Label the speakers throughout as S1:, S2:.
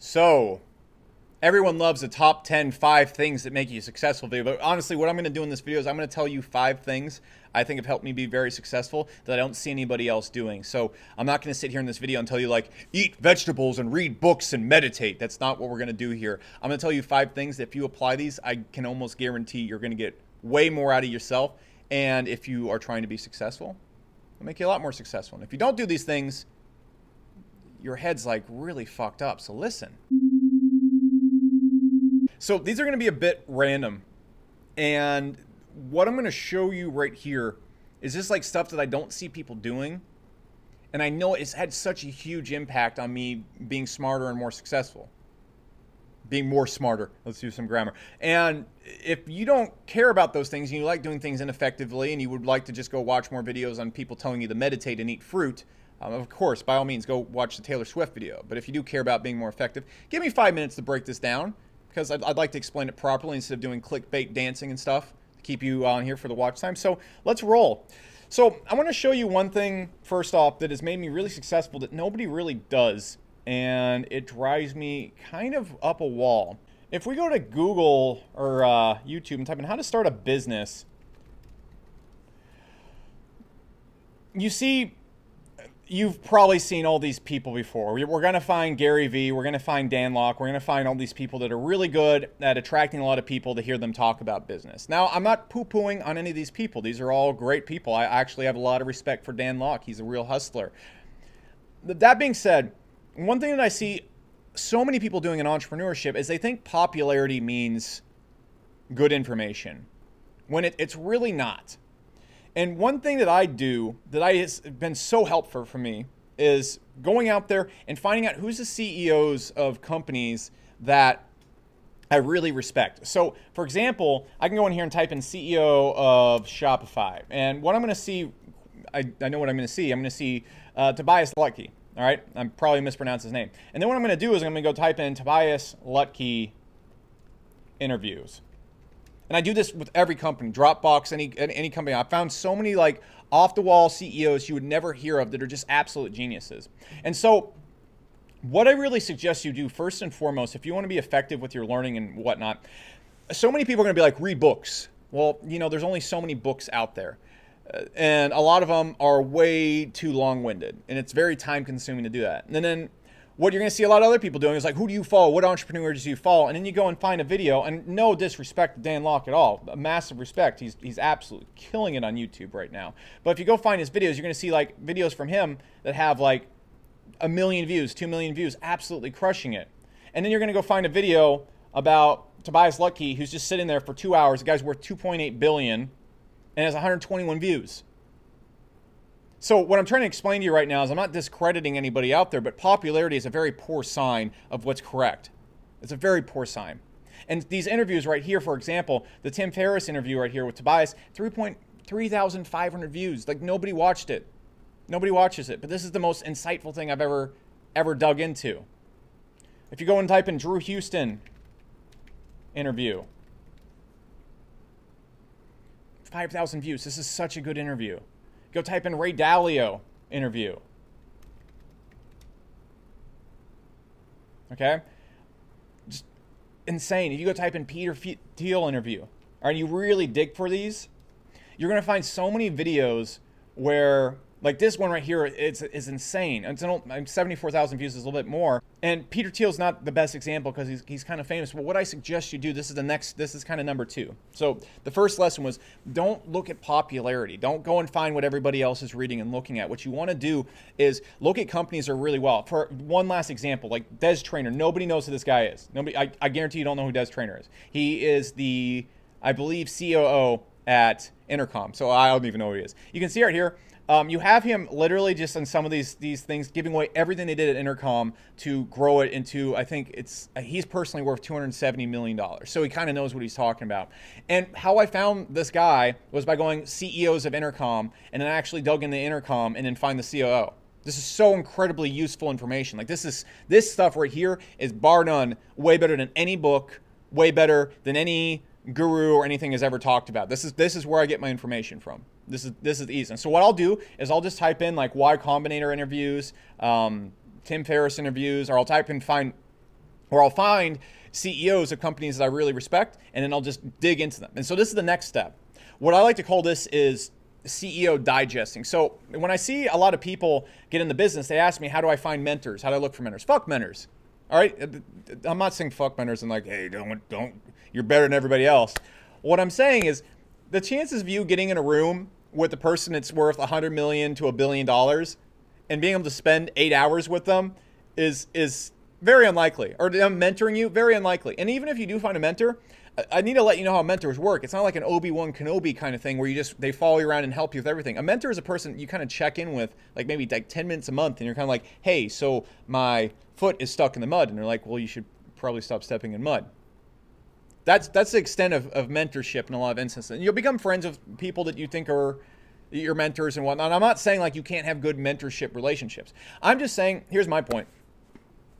S1: So, everyone loves a top 10 5 things that make you successful video, but honestly, what I'm going to do in this video is I'm going to tell you 5 things I think have helped me be very successful that I don't see anybody else doing. So, I'm not going to sit here in this video and tell you like, eat vegetables and read books and meditate. That's not what we're going to do here. I'm going to tell you 5 things that if you apply these, I can almost guarantee you're going to get way more out of yourself. And if you are trying to be successful, it'll make you a lot more successful. And if you don't do these things, your head's like really fucked up. So listen. So these are going to be a bit random. And what I'm going to show you right here is just like stuff that I don't see people doing. And I know it's had such a huge impact on me being smarter and more successful. Being more smarter. Let's use some grammar. And if you don't care about those things and you like doing things ineffectively and you would like to just go watch more videos on people telling you to meditate and eat fruit, of course, by all means, go watch the Taylor Swift video. But if you do care about being more effective, give me 5 minutes to break this down because I'd like to explain it properly instead of doing clickbait dancing and stuff to keep you on here for the watch time. So let's roll. So I want to show you one thing, first off, that has made me really successful that nobody really does. And it drives me kind of up a wall. If we go to Google or YouTube and type in how to start a business, you see, you've probably seen all these people before. We're going to find Gary Vee. We're going to find Dan Lok. We're going to find all these people that are really good at attracting a lot of people to hear them talk about business. Now, I'm not poo-pooing on any of these people. These are all great people. I actually have a lot of respect for Dan Lok. He's a real hustler. That being said, one thing that I see so many people doing in entrepreneurship is they think popularity means good information when it's really not. And one thing that I do that has been so helpful for me is going out there and finding out who's the CEOs of companies that I really respect. So, for example, I can go in here and type in CEO of Shopify. And what I'm going to see, I know what I'm going to see. I'm going to see Tobias Lutke. All right, I'm probably mispronounced his name. And then what I'm going to do is I'm going to go type in Tobias Lutke interviews. And I do this with every company, Dropbox, any company. I found so many like off-the-wall CEOs you would never hear of that are just absolute geniuses. And so what I really suggest you do first and foremost, if you want to be effective with your learning and whatnot, so many people are going to be like, read books. Well, you know, there's only so many books out there. And a lot of them are way too long-winded, and it's very time-consuming to do that. And then what you're going to see a lot of other people doing is like, who do you follow? What entrepreneurs do you follow? And then you go and find a video, and no disrespect to Dan Lok at all, a massive respect. He's absolutely killing it on YouTube right now. But if you go find his videos, you're going to see like videos from him that have like 1 million views, 2 million views, absolutely crushing it. And then you're going to go find a video about Tobias Lutke, who's just sitting there for 2 hours. The guy's worth $2.8 billion. And has 121 views. So what I'm trying to explain to you right now is I'm not discrediting anybody out there, but popularity is a very poor sign of what's correct. It's a very poor sign. And these interviews right here, for example, the Tim Ferriss interview right here with Tobias, 3,500 views. Like nobody watched it. Nobody watches it. But this is the most insightful thing I've ever dug into. If you go and type in Drew Houston interview, 5,000 views. This is such a good interview. Go type in Ray Dalio interview. Okay? Just insane. If you go type in Peter Thiel interview, and you really dig for these, you're going to find so many videos where, like this one right here, it's insane. It's 74,000 views, is a little bit more. And Peter Thiel's not the best example because he's kind of famous. But what I suggest you do, this is kind of number 2. So the first lesson was don't look at popularity. Don't go and find what everybody else is reading and looking at. What you want to do is look at companies that are really well. For one last example, like Des Traynor. Nobody knows who this guy is. Nobody. I guarantee you don't know who Des Traynor is. He is the, I believe, COO at Intercom. So I don't even know who he is. You can see right here. You have him literally just on some of these things giving away everything they did at Intercom to grow it into, I think he's personally worth $270 million. So he kind of knows what he's talking about. And how I found this guy was by going CEOs of Intercom and then actually dug into Intercom and then find the COO. This is so incredibly useful information. Like this stuff right here is bar none way better than any book, way better than any guru or anything has ever talked about. This is where I get my information from. This is easy. And so what I'll do is I'll just type in like Y Combinator interviews, Tim Ferriss interviews, or I'll type in find or I'll find CEOs of companies that I really respect, and then I'll just dig into them. And so this is the next step. What I like to call this is CEO digesting. So when I see a lot of people get in the business, they ask me, how do I find mentors? How do I look for mentors? Fuck mentors. All right? I'm not saying fuck mentors and like, hey, don't, you're better than everybody else. What I'm saying is the chances of you getting in a room with a person that's worth $100 million to $1 billion and being able to spend 8 hours with them is very unlikely. Or them mentoring you, very unlikely. And even if you do find a mentor, I need to let you know how mentors work. It's not like an Obi-Wan Kenobi kind of thing where they follow you around and help you with everything. A mentor is a person you kind of check in with, like maybe like 10 minutes a month, and you're kind of like, hey, so my foot is stuck in the mud. And they're like, well, you should probably stop stepping in mud. That's the extent of mentorship in a lot of instances. And you'll become friends with people that you think are your mentors and whatnot. I'm not saying like you can't have good mentorship relationships. I'm just saying, here's my point.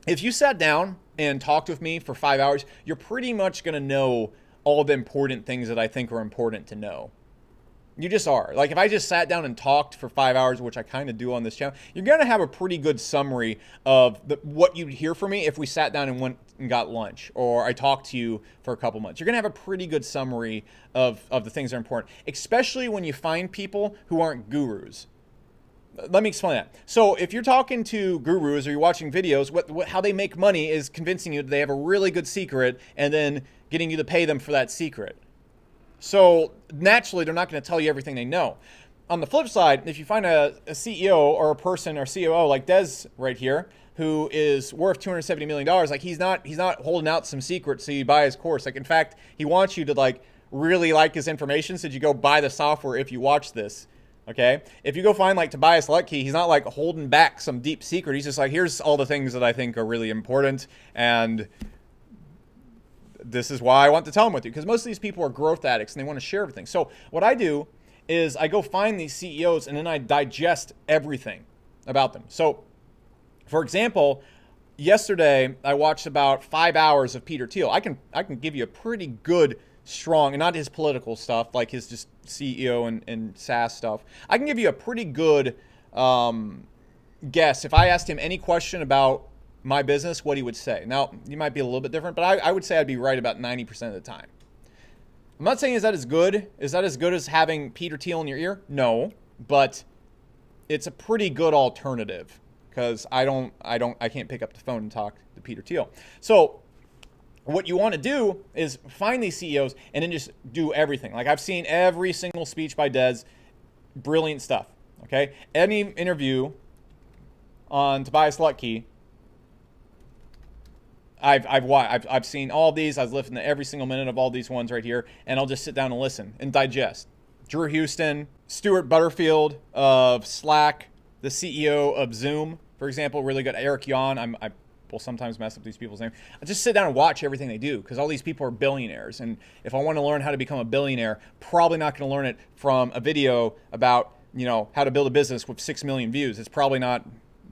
S1: If you sat down and talked with me for 5 hours, you're pretty much going to know all the important things that I think are important to know. You just are. Like if I just sat down and talked for 5 hours, which I kind of do on this channel, you're going to have a pretty good summary of what you'd hear from me if we sat down and went and got lunch, or I talked to you for a couple months. You're going to have a pretty good summary of the things that are important, especially when you find people who aren't gurus. Let me explain that. So if you're talking to gurus or you're watching videos, how they make money is convincing you that they have a really good secret and then getting you to pay them for that secret. So naturally, they're not going to tell you everything they know. On the flip side, if you find a CEO or a person or COO like Des right here, who is worth $270 million, like he's not holding out some secret so you buy his course. Like in fact, he wants you to like really like his information so that you go buy the software if you watch this. Okay, if you go find like Tobias Lutke, he's not like holding back some deep secret. He's just like, here's all the things that I think are really important, and this is why I want to tell them with you. Because most of these people are growth addicts and they want to share everything. So what I do is I go find these CEOs and then I digest everything about them. So for example, yesterday I watched about 5 hours of Peter Thiel. I can give you a pretty good, strong, and not his political stuff, like his just CEO and SaaS stuff. I can give you a pretty good guess if I asked him any question about my business, what he would say. Now, you might be a little bit different, but I would say I'd be right about 90% of the time. I'm not saying is that as good? Is that as good as having Peter Thiel in your ear? No, but it's a pretty good alternative because I can't pick up the phone and talk to Peter Thiel. So what you want to do is find these CEOs and then just do everything. Like I've seen every single speech by Des, brilliant stuff. Okay, any interview on Tobias Lutke, I've seen all these. I've listened to every single minute of all these ones right here, and I'll just sit down and listen and digest. Drew Houston, Stuart Butterfield of Slack, the CEO of Zoom, for example, really good. Eric Yuan, I will sometimes mess up these people's names. I just sit down and watch everything they do because all these people are billionaires. And if I want to learn how to become a billionaire, probably not going to learn it from a video about, how to build a business with 6 million views. It's probably not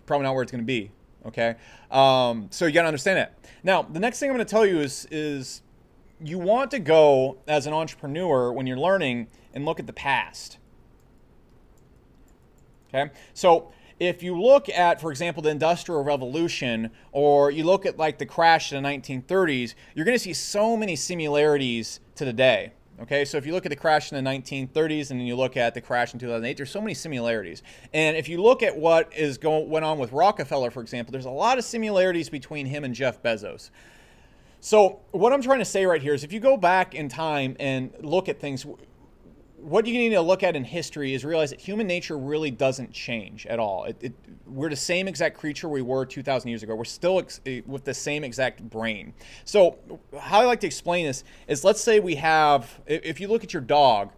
S1: where it's going to be. Okay. So you got to understand that. Now, the next thing I'm going to tell you is you want to go as an entrepreneur when you're learning and look at the past. Okay. So if you look at, for example, the Industrial Revolution, or you look at like the crash in the 1930s, you're going to see so many similarities to today. Okay, so if you look at the crash in the 1930s and then you look at the crash in 2008, there's so many similarities. And if you look at what went on with Rockefeller, for example, there's a lot of similarities between him and Jeff Bezos. So what I'm trying to say right here is if you go back in time and look at things, what you need to look at in history is realize that human nature really doesn't change at all. We're the same exact creature we were 2,000 years ago. We're still with the same exact brain. So how I like to explain this is, let's say we have, if you look at your dog,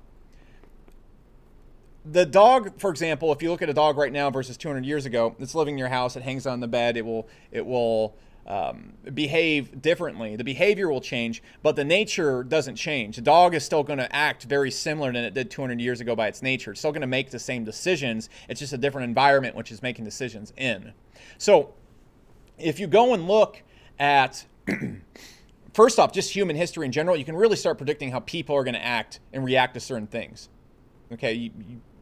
S1: the dog, for example, if you look at a dog right now versus 200 years ago, it's living in your house, it hangs on the bed, it will behave differently. The behavior will change, but the nature doesn't change. The dog is still going to act very similar than it did 200 years ago by its nature. It's still going to make the same decisions. It's just a different environment which is making decisions in. So if you go and look at, first off, just human history in general, you can really start predicting how people are going to act and react to certain things. Okay,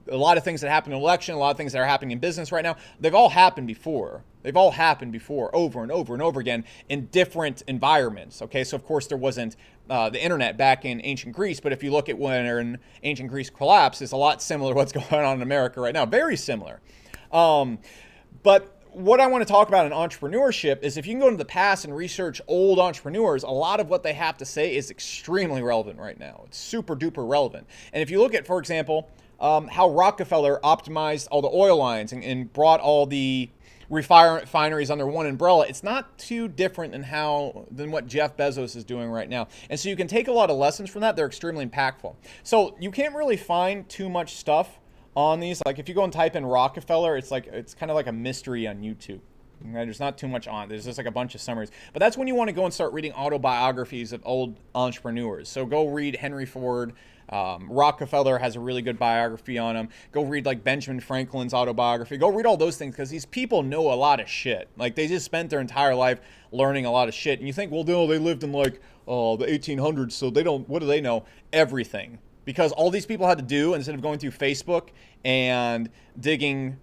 S1: a lot of things that happen in election, a lot of things that are happening in business right now, they've all happened before. They've all happened before, over and over and over again in different environments. Okay, so of course there wasn't the internet back in ancient Greece, but if you look at when ancient Greece collapsed, it's a lot similar to what's going on in America right now. Very similar. But what I want to talk about in entrepreneurship is if you can go into the past and research old entrepreneurs, a lot of what they have to say is extremely relevant right now. It's super duper relevant. And if you look at, for example, how Rockefeller optimized all the oil lines and brought all the refineries under one umbrella, it's not too different than what Jeff Bezos is doing right now. And so you can take a lot of lessons from that. They're extremely impactful. So you can't really find too much stuff on these. Like if you go and type in Rockefeller, it's kind of like a mystery on YouTube. Okay? There's not too much on. There's just like a bunch of summaries. But that's when you want to go and start reading autobiographies of old entrepreneurs. So go read Henry Ford. Rockefeller has a really good biography on him. Go read like Benjamin Franklin's autobiography. Go read all those things because these people know a lot of shit. Like they just spent their entire life learning a lot of shit. And you think, well, no, they lived in like the 1800s, so they don't. What do they know? Everything. Because all these people had to do, instead of going through Facebook and doing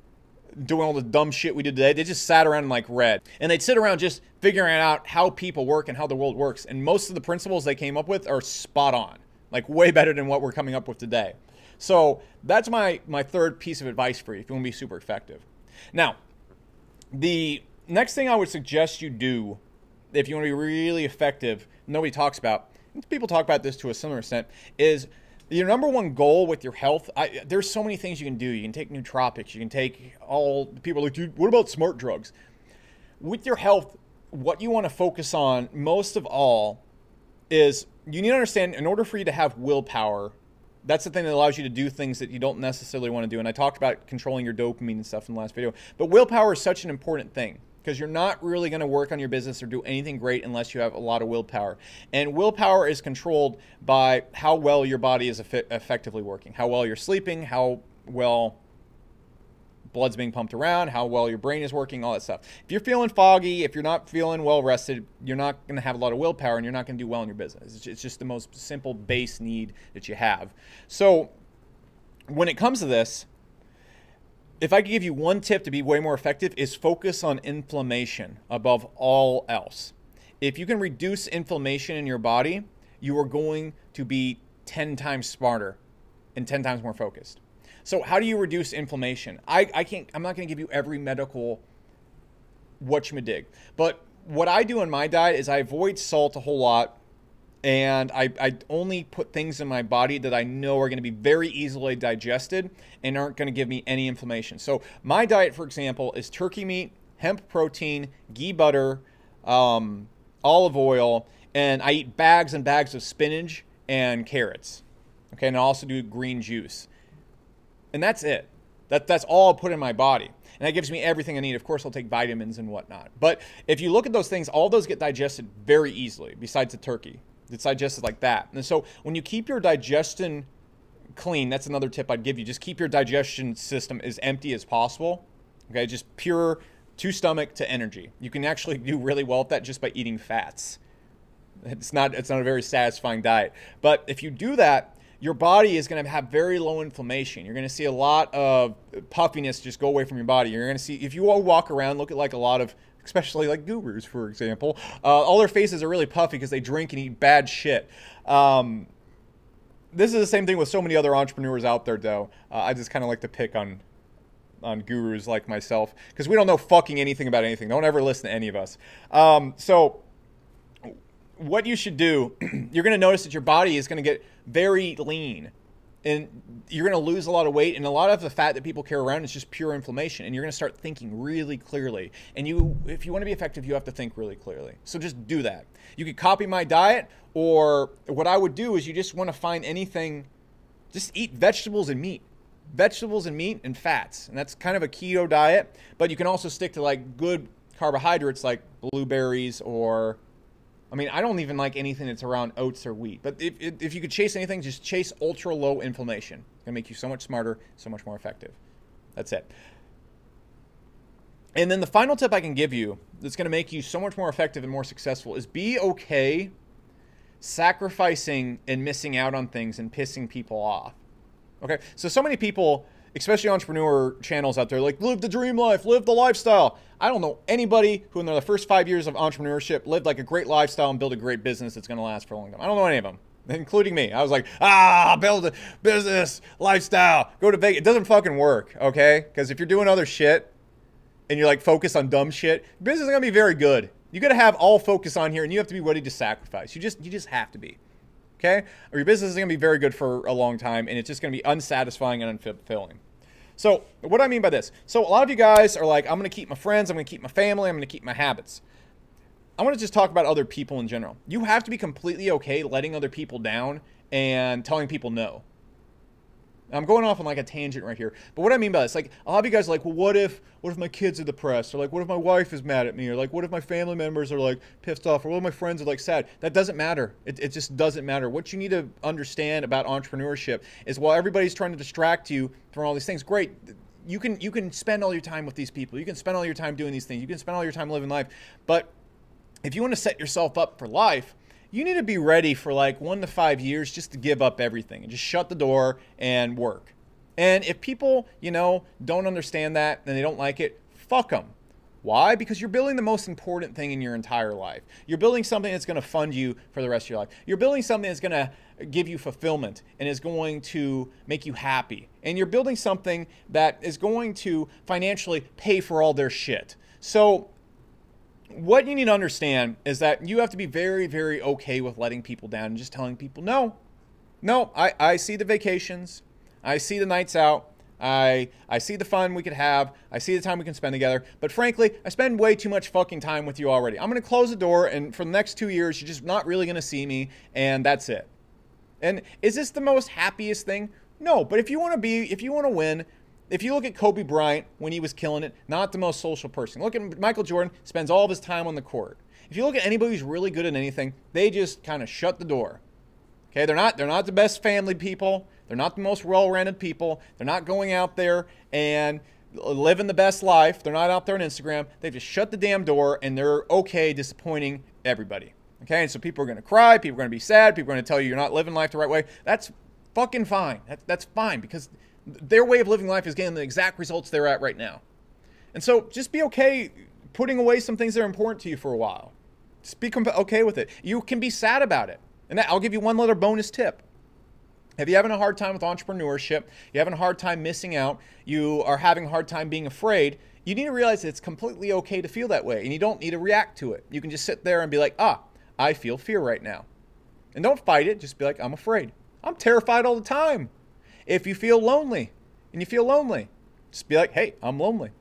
S1: all the dumb shit we did today, they just sat around and like read. And they'd sit around just figuring out how people work and how the world works. And most of the principles they came up with are spot on. Like way better than what we're coming up with today. So that's my third piece of advice for you if you want to be super effective. Now, the next thing I would suggest you do if you want to be really effective, nobody talks about, people talk about this to a similar extent, is your number one goal with your health. There's so many things you can do. You can take nootropics. You can take all, people are like, dude, what about smart drugs? With your health, what you want to focus on most of all is you need to understand, in order for you to have willpower, that's the thing that allows you to do things that you don't necessarily want to do. And I talked about controlling your dopamine and stuff in the last video. But willpower is such an important thing because you're not really going to work on your business or do anything great unless you have a lot of willpower. And willpower is controlled by how well your body is effectively working, how well you're sleeping, how well blood's being pumped around, how well your brain is working, all that stuff. If you're feeling foggy, if you're not feeling well rested, you're not going to have a lot of willpower and you're not going to do well in your business. It's just the most simple base need that you have. So when it comes to this, if I could give you one tip to be way more effective, is focus on inflammation above all else. If you can reduce inflammation in your body, you are going to be 10 times smarter and 10 times more focused. So how do you reduce inflammation? I'm not going to give you every medical whatchamadig. But what I do in my diet is I avoid salt a whole lot. And I only put things in my body that I know are going to be very easily digested and aren't going to give me any inflammation. So my diet, for example, is turkey meat, hemp protein, ghee butter, olive oil, and I eat bags and bags of spinach and carrots. Okay, and I also do green juice. And that's it. That's all I'll put in my body. And that gives me everything I need. Of course, I'll take vitamins and whatnot. But if you look at those things, all those get digested very easily, besides the turkey. It's digested like that. And so when you keep your digestion clean, that's another tip I'd give you. Just keep your digestion system as empty as possible. Okay, just pure to stomach to energy. You can actually do really well at that just by eating fats. It's not a very satisfying diet. But if you do that, your body is going to have very low inflammation. You're going to see a lot of puffiness just go away from your body. You're going to see, if you all walk around, look at like a lot of, especially like gurus, for example, all their faces are really puffy because they drink and eat bad shit. This is the same thing with so many other entrepreneurs out there, though. I just kind of like to pick on gurus like myself because we don't know fucking anything about anything. Don't ever listen to any of us. So what you should do, you're going to notice that your body is going to get very lean and you're going to lose a lot of weight, and a lot of the fat that people carry around is just pure inflammation, and you're going to start thinking really clearly. And if you want to be effective, you have to think really clearly. So just do that. You could copy my diet, or what I would do is you just want to find anything, just eat vegetables and meat. Vegetables and meat and fats. And that's kind of a keto diet, but you can also stick to like good carbohydrates like blueberries or, I mean, I don't even like anything that's around oats or wheat. But if you could chase anything, just chase ultra low inflammation. It's going to make you so much smarter, so much more effective. That's it. And then the final tip I can give you that's going to make you so much more effective and more successful is be okay sacrificing and missing out on things and pissing people off. Okay? So many people, especially entrepreneur channels out there, like live the dream life, live the lifestyle. I don't know anybody who in their first 5 years of entrepreneurship lived like a great lifestyle and built a great business that's going to last for a long time. I don't know any of them, including me. I was like, build a business, lifestyle, go to Vegas. It doesn't fucking work, okay? Because if you're doing other shit and you're like focused on dumb shit, your business is going to be very good. You got to have all focus on here, and you have to be ready to sacrifice. You just have to be. Okay? Or your business is going to be very good for a long time, and it's just going to be unsatisfying and unfulfilling. So what do I mean by this? So a lot of you guys are like, I'm going to keep my friends, I'm going to keep my family, I'm going to keep my habits. I want to just talk about other people in general. You have to be completely okay letting other people down and telling people no. I'm going off on like a tangent right here. But what I mean by this, like a lot of you guys are like, well, what if my kids are depressed? Or like, what if my wife is mad at me? Or like, what if my family members are like pissed off? Or what if my friends are like sad? That doesn't matter. It just doesn't matter. What you need to understand about entrepreneurship is while everybody's trying to distract you from all these things, great. You can spend all your time with these people. You can spend all your time doing these things. You can spend all your time living life. But if you want to set yourself up for life, you need to be ready for like 1 to 5 years just to give up everything and just shut the door and work. And if people, don't understand that and they don't like it, fuck them. Why? Because you're building the most important thing in your entire life. You're building something that's going to fund you for the rest of your life. You're building something that's going to give you fulfillment and is going to make you happy. And you're building something that is going to financially pay for all their shit. So what you need to understand is that you have to be very, very okay with letting people down and just telling people, no, I see the vacations. I see the nights out. I see the fun we could have. I see the time we can spend together. But frankly, I spend way too much fucking time with you already. I'm going to close the door, and for the next 2 years, you're just not really going to see me, and that's it. And is this the most happiest thing? No, but if you want to win, if you look at Kobe Bryant when he was killing it, not the most social person. Look at Michael Jordan, spends all of his time on the court. If you look at anybody who's really good at anything, they just kind of shut the door. Okay, they're not the best family people. They're not the most well-rounded people. They're not going out there and living the best life. They're not out there on Instagram. They've just shut the damn door, and they're okay disappointing everybody. Okay, and so people are going to cry. People are going to be sad. People are going to tell you you're not living life the right way. That's fucking fine. That's fine because their way of living life is getting the exact results they're at right now. And so just be okay putting away some things that are important to you for a while. Just be okay with it. You can be sad about it. And I'll give you one little bonus tip. If you're having a hard time with entrepreneurship, you're having a hard time missing out, you are having a hard time being afraid, you need to realize that it's completely okay to feel that way. And you don't need to react to it. You can just sit there and be like, I feel fear right now. And don't fight it. Just be like, I'm afraid. I'm terrified all the time. If you feel lonely and you feel lonely, just be like, hey, I'm lonely,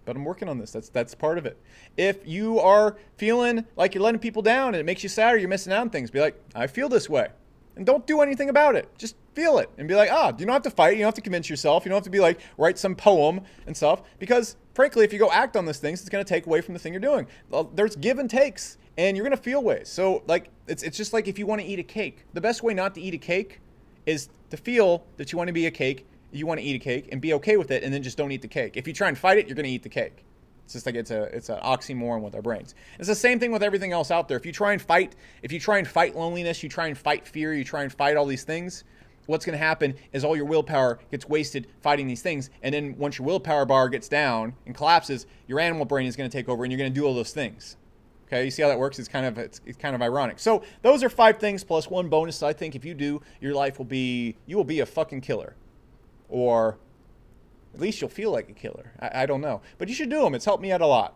S1: but I'm working on this. That's part of it. If you are feeling like you're letting people down and it makes you sad or you're missing out on things, be like, I feel this way. And don't do anything about it. Just feel it and be like, you don't have to fight. You don't have to convince yourself. You don't have to be like, write some poem and stuff. Because frankly, if you go act on these things, it's going to take away from the thing you're doing. There's give and takes and you're going to feel ways. So like, it's just like if you want to eat a cake, the best way not to eat a cake is to feel that you want to be a cake, you want to eat a cake, and be okay with it, and then just don't eat the cake. If you try and fight it, you're going to eat the cake. It's just like it's an oxymoron with our brains. It's the same thing with everything else out there. If you try and fight loneliness, you try and fight fear, you try and fight all these things, what's going to happen is all your willpower gets wasted fighting these things, and then once your willpower bar gets down and collapses, your animal brain is going to take over, and you're going to do all those things. Okay, you see how that works? It's kind of ironic. So those are 5 things plus one bonus. I think if you do, your life you will be a fucking killer, or at least you'll feel like a killer. I don't know, but you should do them. It's helped me out a lot.